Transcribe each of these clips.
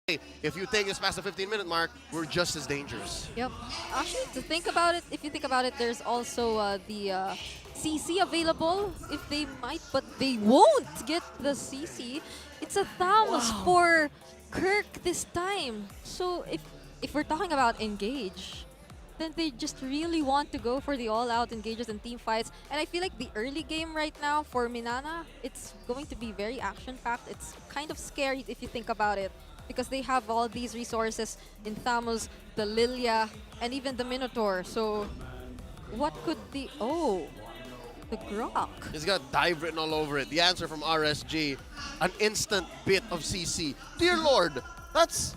if you take us past the 15-minute mark, we're just as dangerous. Yep. Actually, to think about it, if you think about it, there's also the CC available if they might, but they won't get the CC. It's a Thanos for Kirk this time. So if we're talking about engage, then they just really want to go for the all-out engages and team fights. And I feel like the early game right now for MINANA, it's going to be very action-packed. It's kind of scary if you think about it, because they have all these resources in Thamos, the Lilia, and even the Minotaur. So what could the... Oh, the Grok. It's got dive written all over it. The answer from RSG, an instant bit of CC. Dear Lord, that's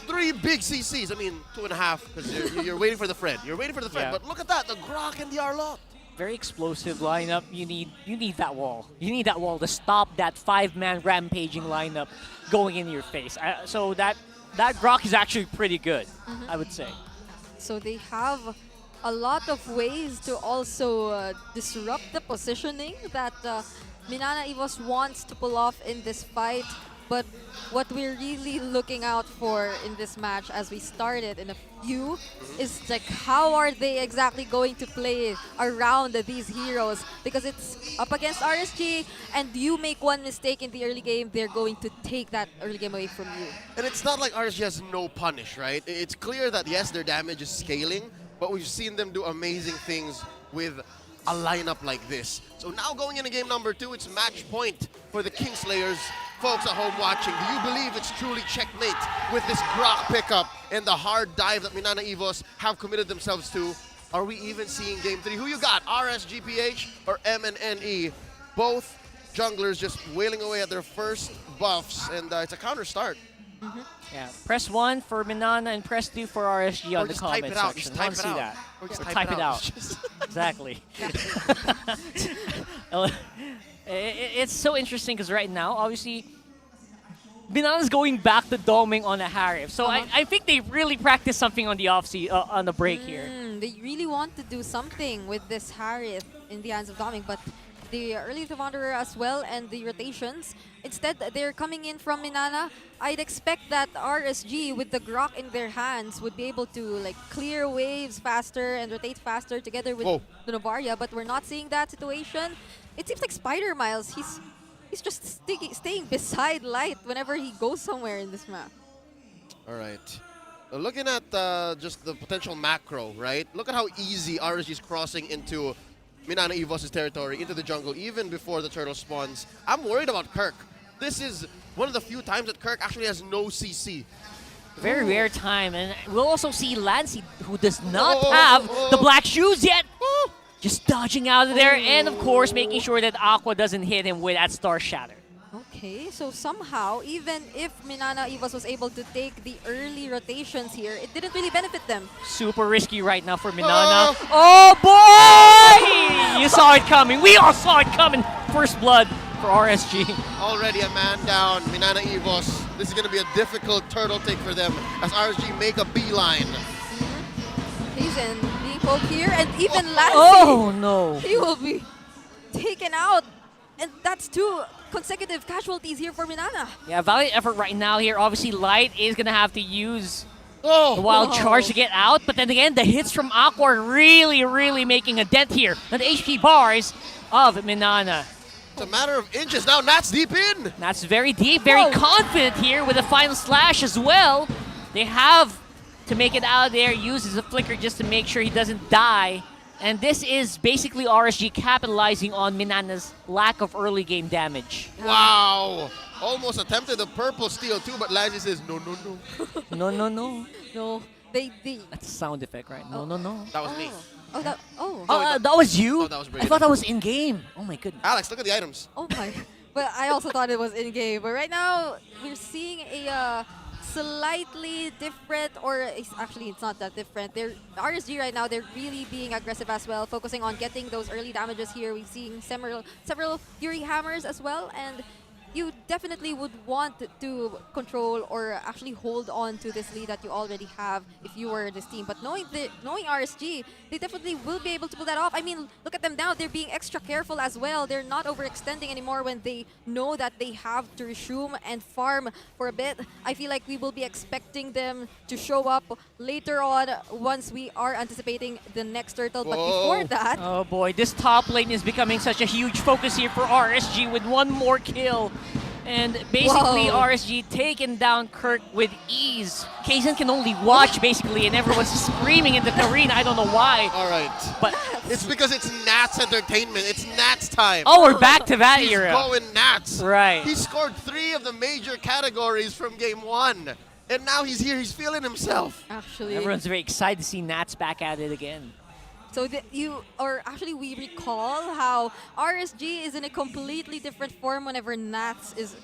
3 big CCs. I mean, 2.5, because you're waiting for the Fred. You're waiting for the Fred, Yeah. but look at that, the Grok and the Arlott. Very explosive lineup. You need that wall. You need that wall to stop that 5-man rampaging lineup going in your face. So that Grok is actually pretty good, I would say. So they have a lot of ways to also disrupt the positioning that MINANA EVOS wants to pull off in this fight. But what we're really looking out for in this match, as we started in a few, is like how are they exactly going to play around these heroes? Because it's up against RSG, and you make one mistake in the early game, they're going to take that early game away from you. And it's not like RSG has no punish, right? It's clear that, yes, their damage is scaling, but we've seen them do amazing things with a lineup like this. So now going into game number 2, it's match point for the Kingslayers. Folks at home watching, do you believe it's truly checkmate with this Grok pickup and the hard dive that MINANA EVOS have committed themselves to? Are we even seeing game 3? Who you got, RSGPH or MNNE? Both junglers just wailing away at their first buffs, and it's a counter start. Yeah, press 1 for MINANA and press 2 for RSG on the comment section. Just type it out. That. Or just Or type it out. Exactly. It's so interesting because right now, obviously, MINANA's going back to doming on a Harif. So I think they really practiced something on the on the break here. They really want to do something with this Harith in the hands of doming, but the early to Wanderer as well and the rotations, instead they're coming in from MINANA. I'd expect that RSG with the Grok in their hands would be able to like clear waves faster and rotate faster together with the Novaria, but we're not seeing that situation. It seems like Spider Miles, he's just staying beside Light whenever he goes somewhere in this map. All right. Looking at just the potential macro, right? Look at how easy RSG is crossing into MINANA EVOS' territory, into the jungle, even before the turtle spawns. I'm worried about Kirk. This is one of the few times that Kirk actually has no CC. Very rare time, and we'll also see Lancey, who does not have the black shoes yet. Just dodging out of there, and of course making sure that Aqua doesn't hit him with that Star Shatter. Okay, so somehow, even if MINANA EVOS was able to take the early rotations here, it didn't really benefit them. Super risky right now for MINANA. Oh boy! You saw it coming. We all saw it coming. First blood for RSG. Already a man down, MINANA EVOS. This is going to be a difficult turtle take for them as RSG make a beeline. He's in being poked here, and even Lancey, oh no! he will be taken out. And that's 2 consecutive casualties here for MINANA. Yeah, valiant effort right now here. Obviously, Light is going to have to use the wild charge to get out. But then again, the hits from Aqua are really making a dent here on the HP bars of MINANA. It's a matter of inches now. Nat's deep in. Nat's very deep, very confident here with a final slash as well. They have to make it out of there, uses a flicker just to make sure he doesn't die. And this is basically RSG capitalizing on MINANA's lack of early game damage. Wow. Almost attempted the purple steal too, but Lancey says no. No, they That's a sound effect, right? No. That was me. That was you? Oh, that was I thought that was in-game. Oh my goodness. Alex, look at the items. Oh my. But I also thought it was in-game. But right now, we're seeing a slightly different, or actually it's not that different. They're RSG right now, they're really being aggressive as well, focusing on getting those early damages here. We've seen several Fury Hammers as well, and you definitely would want to control or actually hold on to this lead that you already have if you were this team. But knowing RSG, they definitely will be able to pull that off. I mean, look at them now. They're being extra careful as well. They're not overextending anymore when they know that they have to resume and farm for a bit. I feel like we will be expecting them to show up later on once we are anticipating the next turtle. But before that, Oh boy, this top lane is becoming such a huge focus here for RSG with one more kill. And basically, Whoa. RSG taking down Kirk with ease. Kaizen can only watch, basically, and everyone's screaming in the arena. I don't know why. All right. But, It's because it's Nats Entertainment. It's Nats time. oh, we're back to that He's era. going Nats. Right. He scored 3 of the major categories from game 1. And now he's here. He's feeling himself. actually, Everyone's very excited to see Nats back at it again. so we recall how RSG is in a completely different form whenever Nats is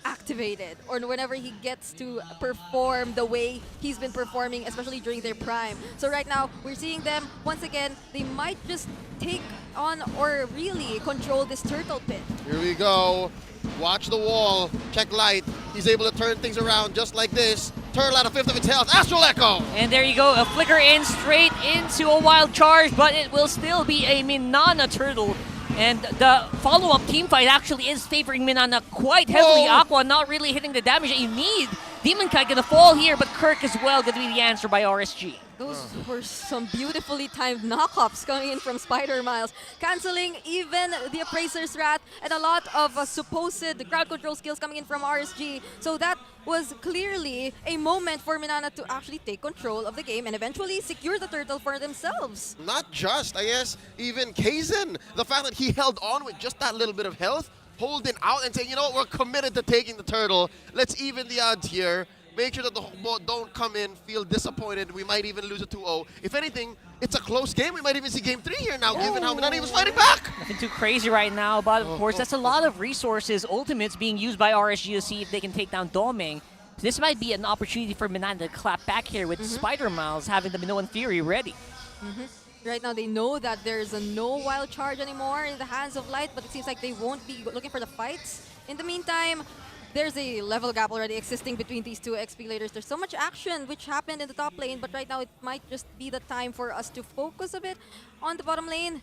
activated or whenever he gets to perform the way he's been performing, especially during their prime. So right now, we're seeing them once again. They might just take on or really control this turtle pit. Here we go. Watch the wall. Check light. He's able to turn things around just like this. Turtle at a fifth of its health. Astral Echo. And there you go, a flicker in straight into a wild charge, but it will still be a Minana turtle. And the follow-up team fight actually is favoring Minana quite heavily. Whoa. Aqua not really hitting the damage that you need. Demon Kite gonna fall here, but Kirk as well gonna be the answer by RSG. Those were some beautifully timed knockups coming in from Spider Miles, canceling even the Appraiser's Wrath and a lot of supposed crowd control skills coming in from RSG. So that was clearly a moment for Minana to actually take control of the game and eventually secure the turtle for themselves. Not just, I guess, even Kaizen. The fact that he held on with just that little bit of health, holding out and saying, you know what, we're committed to taking the turtle. Let's even the odds here. Make sure that the boat don't come in, feel disappointed. We might even lose a 2-0. If anything, it's a close game. We might even see game 3 here now, given how Minana was fighting back. Nothing too crazy right now, but of course that's a lot of resources, ultimates being used by RSG to see if they can take down Doming. So this might be an opportunity for Minana to clap back here with Spider Miles having the Minoan Fury ready. Right now, they know that there's no wild charge anymore in the hands of Light, but it seems like they won't be looking for the fights. In the meantime, there's a level gap already existing between these two XP leaders. There's so much action which happened in the top lane, but right now it might just be the time for us to focus a bit on the bottom lane.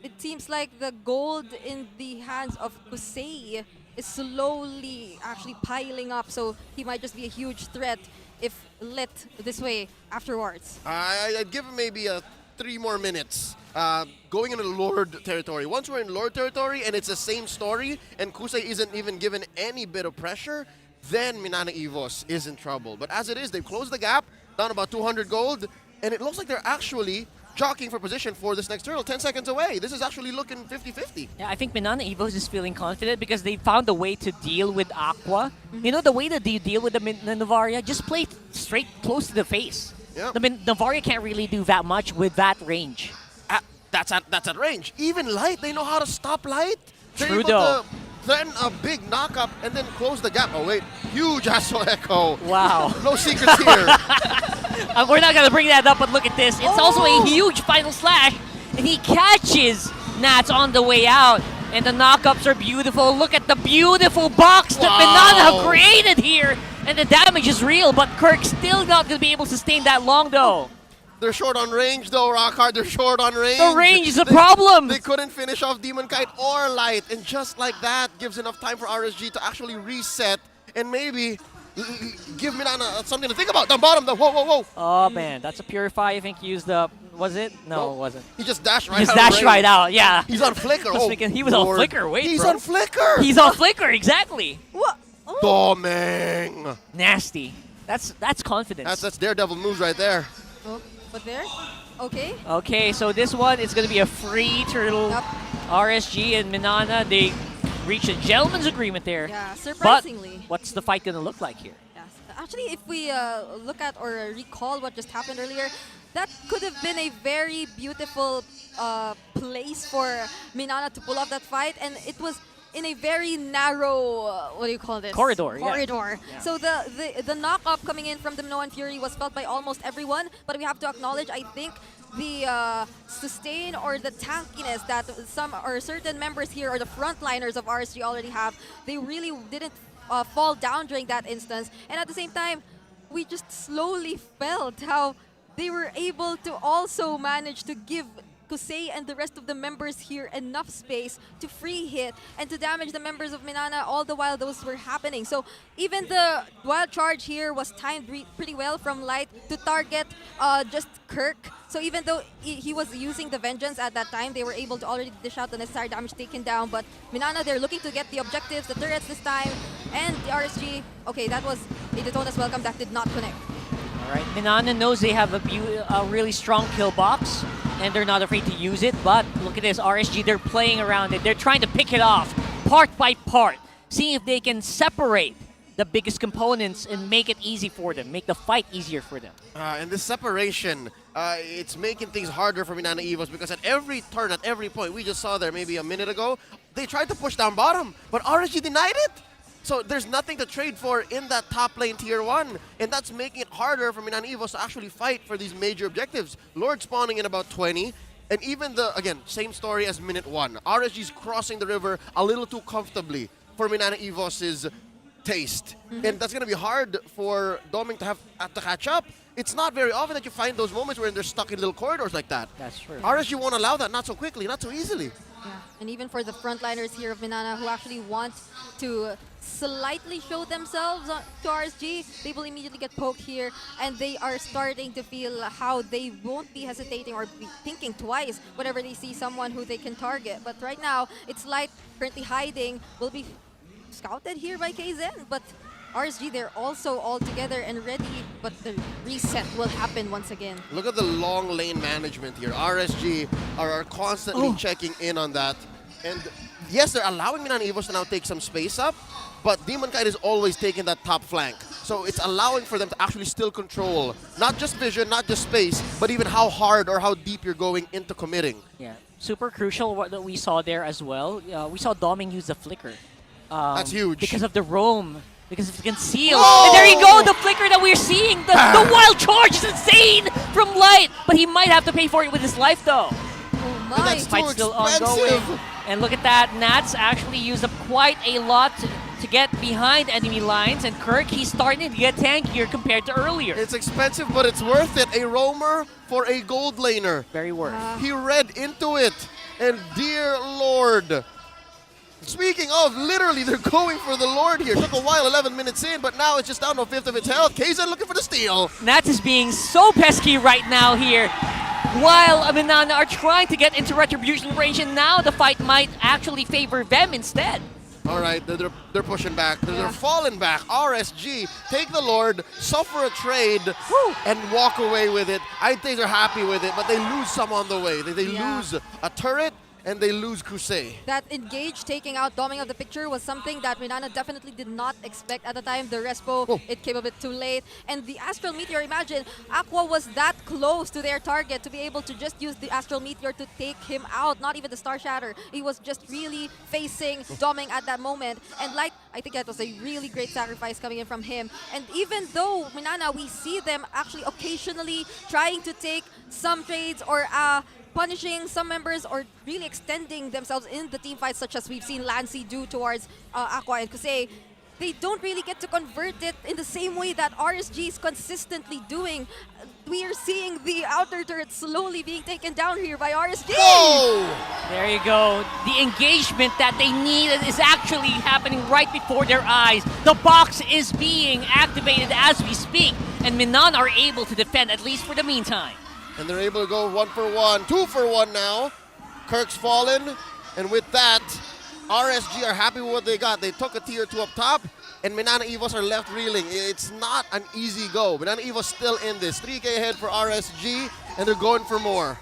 It seems like the gold in the hands of Kusei is slowly actually piling up, so he might just be a huge threat if lit this way afterwards. I'd give him maybe 3 more minutes. Going into Lord territory. Once we're in Lord territory and it's the same story and Kusei isn't even given any bit of pressure, then Minana EVOS is in trouble. But as it is, they've closed the gap, down about 200 gold, and it looks like they're actually jockeying for position for this next turtle, 10 seconds away. This is actually looking 50-50. Yeah, I think Minana EVOS is feeling confident because they found a way to deal with Aqua. You know, the way that you deal with the Navaria, just play straight close to the face. Yeah. The Navaria can't really do that much with that range. That's at range. Even Light, they know how to stop Light. They're True able though. to then a big knock-up and then close the gap. Oh wait, huge Astral Echo. Wow. No secrets here. We're not going to bring that up, but look at this. It's also a huge final slash, and he catches Nats on the way out. And the knockups are beautiful. Look at the beautiful box that Minana have created here. And the damage is real, but Kirk's still not going to be able to sustain that long, though. They're short on range though, Rockhard. They're short on range. The range is a problem. They couldn't finish off Demon Kite or Light. And just like that, gives enough time for RSG to actually reset and maybe give Minana something to think about. The bottom, whoa. Oh, man. That's a Purify. I think he used the... Was it? No, it wasn't. He just dashed right He just out. dashed right out, yeah. He's on Flicker. I was thinking he was on Flicker. Wait, He's bro. on Flicker. He's on Flicker, exactly. What? Oh. Doming. Nasty. That's confidence. That's Daredevil moves right there. Oh, but there? Okay. Okay, so this one is going to be a free turtle. Yep. RSG and Minana, they reached a gentleman's agreement there. Yeah, surprisingly. But what's the fight going to look like here? Yes. Actually, if we look at or recall what just happened earlier, that could have been a very beautiful place for Minana to pull off that fight, and it was in a very narrow, what do you call this? Corridor, yeah. Corridor. Yeah. So the knock-up coming in from the Minoan Fury was felt by almost everyone, but we have to acknowledge, I think, the sustain or the tankiness that some or certain members here or the frontliners of RSG already have. They really didn't fall down during that instance. And at the same time, we just slowly felt how they were able to also manage to give Kusei and the rest of the members here enough space to free hit and to damage the members of Minana all the while those were happening. So even the wild charge here was timed pretty well from Light to target just Kirk. So even though he was using the Vengeance at that time, they were able to already dish out the necessary damage taken down. But Minana, they're looking to get the objectives, the turrets this time, and the RSG. Okay, that was a Daytona's welcome that did not connect. All right, Minana knows they have a really strong kill box, and they're not afraid to use it. But look at this, RSG, they're playing around it. They're trying to pick it off part by part, seeing if they can separate the biggest components and make it easy for them, make the fight easier for them. And this separation, it's making things harder for Minana EVOS because at every turn, at every point, we just saw there maybe a minute ago, they tried to push down bottom, but RSG denied it. So there's nothing to trade for in that top lane tier 1, and that's making it harder for Minana EVOS to actually fight for these major objectives. Lord spawning in about 20, and even again, same story as minute 1. RSG's crossing the river a little too comfortably for Minana EVOS's taste. And that's gonna be hard for Doming to have to catch up. It's not very often that you find those moments where they're stuck in little corridors like that. That's true. RSG won't allow that, not so quickly, not so easily. Yeah. And even for the frontliners here of Minana who actually want to slightly show themselves to RSG, they will immediately get poked here, and they are starting to feel how they won't be hesitating or be thinking twice whenever they see someone who they can target. But right now, it's Light currently hiding, will be scouted here by KZen, but RSG, they're also all together and ready, but the reset will happen once again. Look at the long lane management here. RSG are constantly checking in on that. And yes, they're allowing Minana EVOS to now take some space up, but Demon Kite is always taking that top flank. So it's allowing for them to actually still control, not just vision, not just space, but even how hard or how deep you're going into committing. Yeah, super crucial what that we saw there as well. We saw Doming use the flicker. That's huge. Because of the roam. Because of the conceal. Whoa! And there you go, the flicker that we're seeing. The wild charge is insane from Light. But he might have to pay for it with his life, though. Oh And my! that's Fight's too still expensive. ongoing. And look at that. Nats actually used up quite a lot to get behind enemy lines. And Kirk, he's starting to get tankier compared to earlier. It's expensive, but it's worth it. A roamer for a gold laner. Very worth. He read into it. And dear Lord. Speaking of, literally, they're going for the Lord here. Took a while, 11 minutes in, but now it's just down to a fifth of its health. KZen looking for the steal. Nats is being so pesky right now here. While Minana are trying to get into retribution range, and now the fight might actually favor them instead. All right, they're pushing back. They're falling back. RSG, take the Lord, suffer a trade, and walk away with it. I think they're happy with it, but they lose some on the way. They lose a turret, and they lose Kusei. That engage taking out Doming of the picture was something that Minana definitely did not expect at the time. The Respo, it came a bit too late. And the Astral Meteor, imagine, Aqua was that close to their target to be able to just use the Astral Meteor to take him out, not even the Star Shatter. He was just really facing Doming at that moment. And like, I think that was a really great sacrifice coming in from him. And even though Minana, we see them actually occasionally trying to take some trades or punishing some members or really extending themselves in the team fights, such as we've seen Lancy do towards Aqua and Kusei, they don't really get to convert it in the same way that RSG is consistently doing. We are seeing the outer turret slowly being taken down here by RSG. Oh! There you go. The engagement that they need is actually happening right before their eyes. The box is being activated as we speak, and Minana are able to defend, at least for the meantime. And they're able to go 1 for 1, 2 for 1 now. Kirk's fallen, and with that, RSG are happy with what they got. They took a tier 2 up top, and Minana EVOS are left reeling. It's not an easy go. Minana EVOS still in this. 3K ahead for RSG, and they're going for more.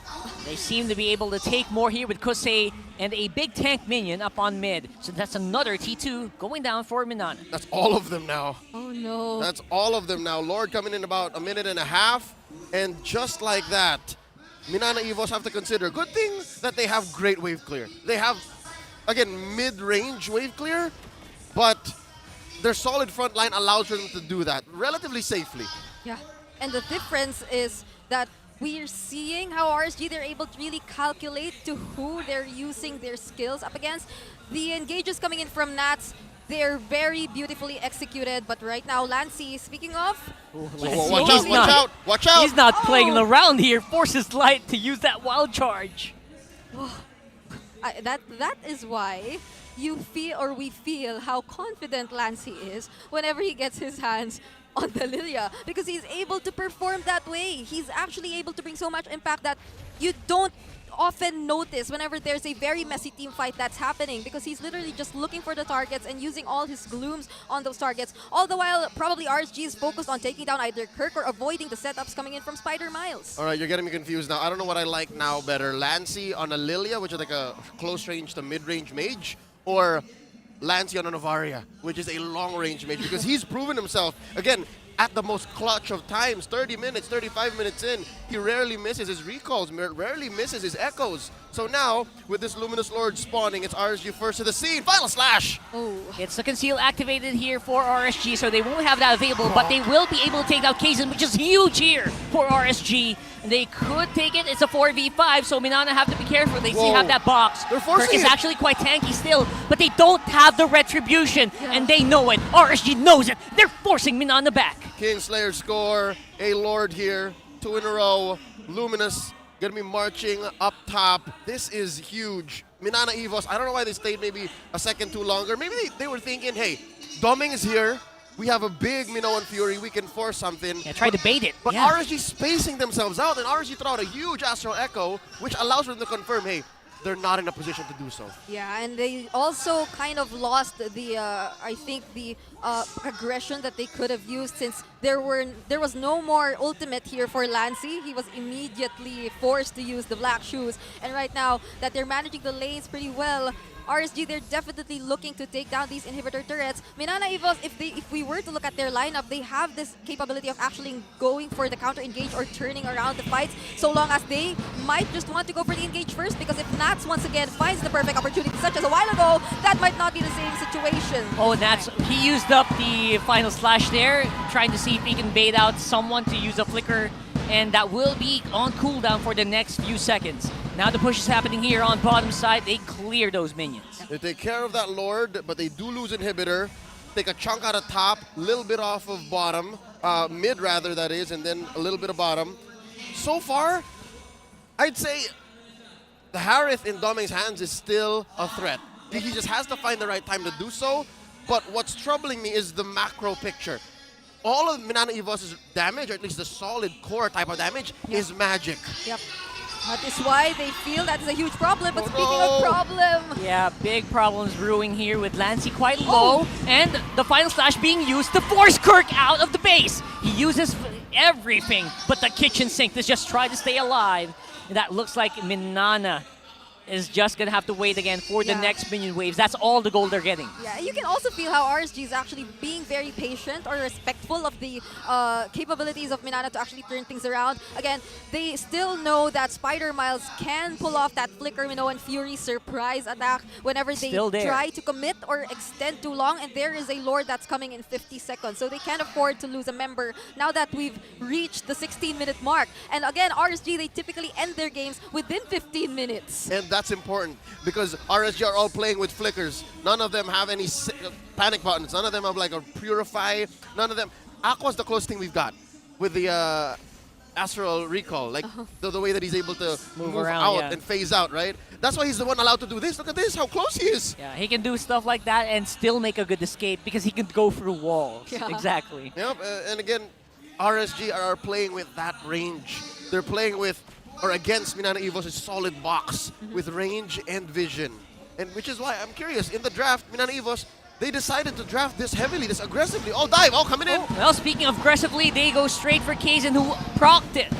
They seem to be able to take more here with Kusei and a big tank minion up on mid. So that's another T2 going down for Minana. That's all of them now. Oh no. That's all of them now. Lord coming in about a minute and a half, and just like that, Minana EVOS have to consider. Good thing that they have great wave clear. They have, again, mid-range wave clear, but their solid front line allows for them to do that relatively safely. Yeah, and the difference is that we're seeing how RSG, they're able to really calculate to who they're using their skills up against. The engages coming in from Nats, they're very beautifully executed, but right now, Lancey, speaking of, Watch out! He's not playing Oh. around here. Forces Light to use that wild charge. that is why you feel, or we feel, how confident Lancey is whenever he gets his hands on the Lilia, because he's able to perform that way. He's actually able to bring so much impact that you don't often notice whenever there's a very messy team fight that's happening, because he's literally just looking for the targets and using all his glooms on those targets, all the while probably RSG is focused on taking down either Kirk or avoiding the setups coming in from Spider Miles. All right, you're getting me confused now. I don't know what I like now better. Lancey on a Lilia, which is like a close range to mid-range mage, or Lancey on a Novaria, which is a long-range mage, because he's proven himself. Again, at the most clutch of times, 30 minutes, 35 minutes in, he rarely misses his recalls, rarely misses his echoes. So now, with this Luminous Lord spawning, it's RSG first to the scene. Final slash! Oh. It's the conceal activated here for RSG, so they won't have that available, but they will be able to take out Kaizen, which is huge here for RSG. They could take it. It's a 4v5, so MINANA have to be careful. They still have that box. They're forcing Kirk is it. actually quite tanky still, but they don't have the retribution, and they know it. RSG knows it. They're forcing MINANA back. Kingslayer score, a Lord here, 2 in a row. Luminous gonna be marching up top. This is huge. MINANA EVOS, I don't know why they stayed maybe a second too longer. Maybe they were thinking, hey, Doming is here. We have a big Minoan Fury. We can force something. Yeah, try to bait it. But yeah. RSG spacing themselves out, and RSG throw out a huge Astral Echo, which allows them to confirm, hey, they're not in a position to do so. Yeah, and they also kind of lost the, I think, the aggression that they could have used, since there was no more ultimate here for Lancey. He was immediately forced to use the black shoes, and right now that they're managing the lanes pretty well, RSG, they're definitely looking to take down these inhibitor turrets. MINANA EVOS, if we were to look at their lineup, they have this capability of actually going for the counter engage or turning around the fights, so long as they might just want to go for the engage first, because if Nats once again finds the perfect opportunity, such as a while ago, that might not be the same situation. Oh, Nats, he used up the final slash there, trying to see if he can bait out someone to use a flicker, and that will be on cooldown for the next few seconds. Now the push is happening here on bottom side. They clear those minions. They take care of that Lord, but they do lose inhibitor. Take a chunk out of top, little bit off of bottom, mid rather that is, and then a little bit of bottom. So far, I'd say the Harith in Doming's hands is still a threat. He just has to find the right time to do so. But what's troubling me is the macro picture. All of MINANA EVOS' damage, or at least the solid core type of damage, is magic. Yep. That is why they feel that is a huge problem. But Oh, speaking no. of problem, Yeah, big problems brewing here with Lancey quite low, and the final slash being used to force Kirk out of the base. He uses everything but the kitchen sink to just try to stay alive. And that looks like MINANA is just gonna have to wait again for the Yeah. next minion waves. That's all the gold they're getting. yeah, you can also feel how RSG is actually being very patient or respectful of the capabilities of MINANA to actually turn things around. Again, they still know that Spider Miles can pull off that Flicker Minoan Fury surprise attack whenever they Still there. try to commit or extend too long, and there is a Lord that's coming in 50 seconds. So they can't afford to lose a member now that we've reached the 16-minute mark. And again, RSG, they typically end their games within 15 minutes. And that's important because RSG are all playing with flickers. None of them have any panic buttons. None of them have like a purify. None of them. Aqua's the closest thing we've got with the Astral Recall. Like the way that he's able to move around, out yeah. and phase out, right? That's why he's the one allowed to do this. Look at this, how close he is. Yeah, he can do stuff like that and still make a good escape because he can go through walls. Yeah. Exactly. Yep, and again, RSG are playing with that range. They're playing with, or against MINANA EVOS' solid box with range and vision. And which is why I'm curious, in the draft, MINANA EVOS, they decided to draft this heavily, this aggressively. Oh, dive, oh, coming in. Well, speaking of aggressively, they go straight for Kaizen, who procced it.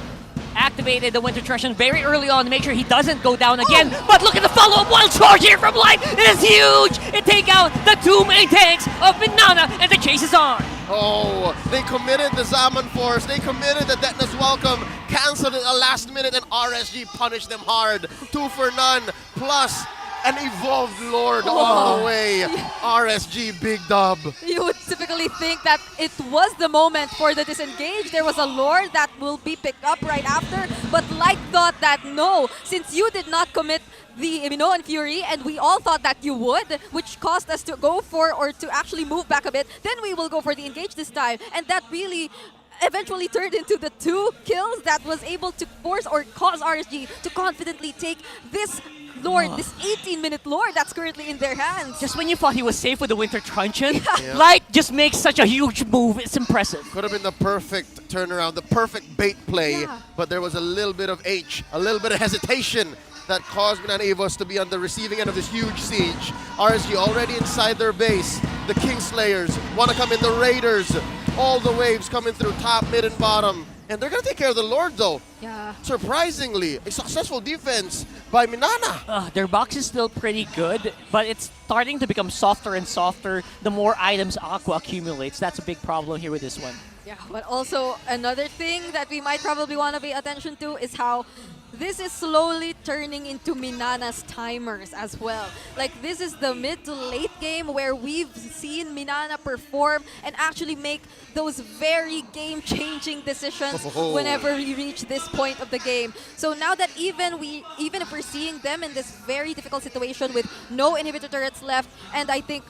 Activated the Winter Trussion very early on to make sure he doesn't go down again. But look at the follow-up wild charge here from Light. It is huge. It take out the two main tanks of MINANA, and the chase is on. Oh, they committed the Zaman Force. They committed the Detonus Welcome. Canceled it at the last minute, and RSG punished them hard. 2 for none. Plus, an evolved Lord all the way. RSG, big dub. You would typically think that it was the moment for the disengage. There was a lore that will be picked up right after, but Like thought that no, since you did not commit the Minoan Fury, and we all thought that you would, which caused us to go for, or to actually move back a bit, then we will go for the engage this time. And that really eventually turned into the 2 kills that was able to force or cause RSG to confidently take this Lord, this 18-minute Lord that's currently in their hands. Just when you thought he was safe with the Winter Truncheon, Yeah. Like just makes such a huge move. It's impressive. Could have been the perfect turnaround, the perfect bait play, Yeah. but there was a little bit of a little bit of hesitation that caused MINANA EVOS to be on the receiving end of this huge siege. RSG already inside their base. The Kingslayers want to come in, the Raiders. All the waves coming through top, mid, and bottom. And they're going to take care of the Lord, though. Yeah. Surprisingly, a successful defense by MINANA. Their box is still pretty good, but it's starting to become softer and softer the more items Aqua accumulates. That's a big problem here with this one. Yeah, but also another thing that we might probably want to pay attention to is how this is slowly turning into MINANA's timers as well. Like, this is the mid to late game where we've seen MINANA perform and actually make those very game-changing decisions whenever we reach this point of the game. So now that even if we're seeing them in this very difficult situation with no inhibitor turrets left, and I think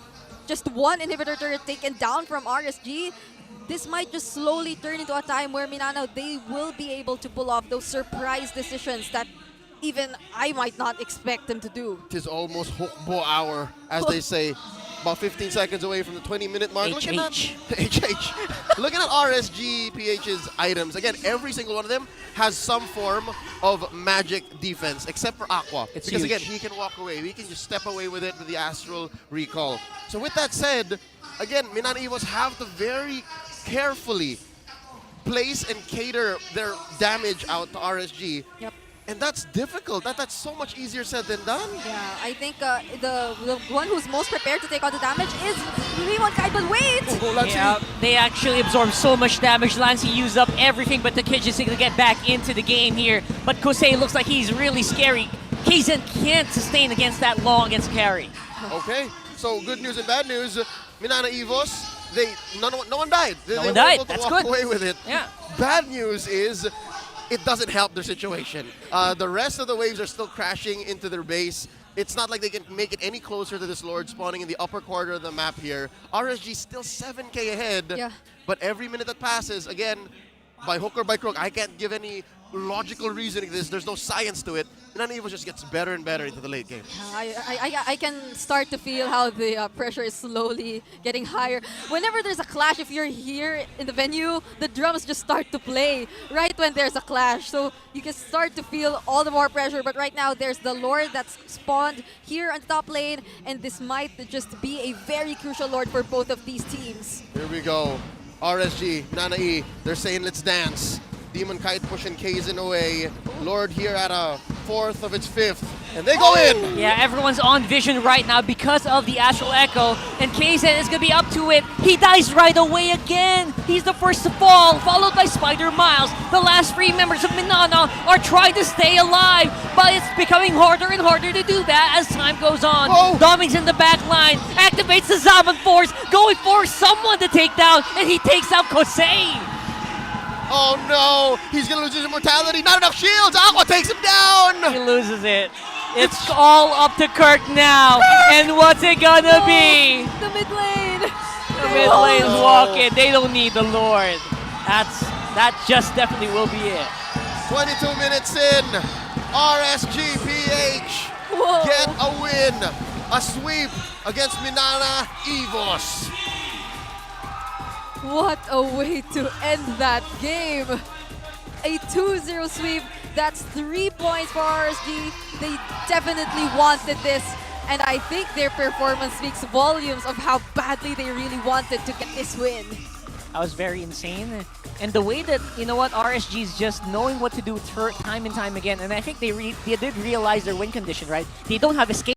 just 1 inhibitor turret taken down from RSG, this might just slowly turn into a time where MINANA, they will be able to pull off those surprise decisions that even I might not expect them to do. It is almost Hukbo hour, as they say. About 15 seconds away from the 20-minute mark. Looking at HH. Looking at RSG PH's items, again, every single one of them has some form of magic defense, except for Aqua. It's because huge. again, he can walk away. He can just step away with it with the Astral Recall. So with that said, again, MINANA EVOS have to very carefully place and cater their damage out to RSG. Yep. And that's difficult. That's so much easier said than done. Yeah, I think the one who's most prepared to take out the damage is Rimon Kai, but wait! Oh, let's Yeah, see. they actually absorbed so much damage. Lancey used up everything, but the kid just to get back into the game here. But Kosei looks like he's really scary. Kaizen can't sustain against that long against carry. Okay, so good news and bad news. MINANA EVOS, no one died. They one were died. able to That's walk good. away with it. Yeah. Bad news is it doesn't help their situation. The rest of the waves are still crashing into their base. It's not like they can make it any closer to this Lord spawning in the upper quarter of the map here. RSG still 7K ahead. Yeah. But every minute that passes, again, by hook or by crook, I can't give any logical reasoning to this. There's no science to it. MINANA EVOS just gets better and better into the late game. I can start to feel how the pressure is slowly getting higher. Whenever there's a clash, if you're here in the venue, the drums just start to play right when there's a clash. So you can start to feel all the more pressure. But right now, there's the Lord that's spawned here on the top lane, and this might just be a very crucial Lord for both of these teams. Here we go. RSG, MINANA E, they're saying let's dance. Demon Kite pushing Kaizen away. Lord here at a 4th of its 5th. And they go in! Yeah, everyone's on vision right now because of the Astral Echo, and Kaizen is going to be up to it. He dies right away again. He's the first to fall, followed by Spider Miles. The last 3 members of MINANA are trying to stay alive, but it's becoming harder and harder to do that as time goes on. Oh. Doming's in the back line, activates the Zaman Force, going for someone to take down, and he takes out Kosei. Oh no! He's gonna lose his immortality. Not enough shields! Aqua takes him down! He loses it. It's all up to Kirk now. And what's it gonna be? The mid lane! The mid lane's walking. They don't need the Lord. That just definitely will be it. 22 minutes in. RSGPH Whoa. get a win. A sweep against MINANA EVOS. What a way to end that game. A 2-0 sweep. That's 3 points for RSG. They definitely wanted this. And I think their performance speaks volumes of how badly they really wanted to get this win. That was very insane. And the way that, you know what, RSG is just knowing what to do time and time again. And I think they did realize their win condition, right? They don't have escape.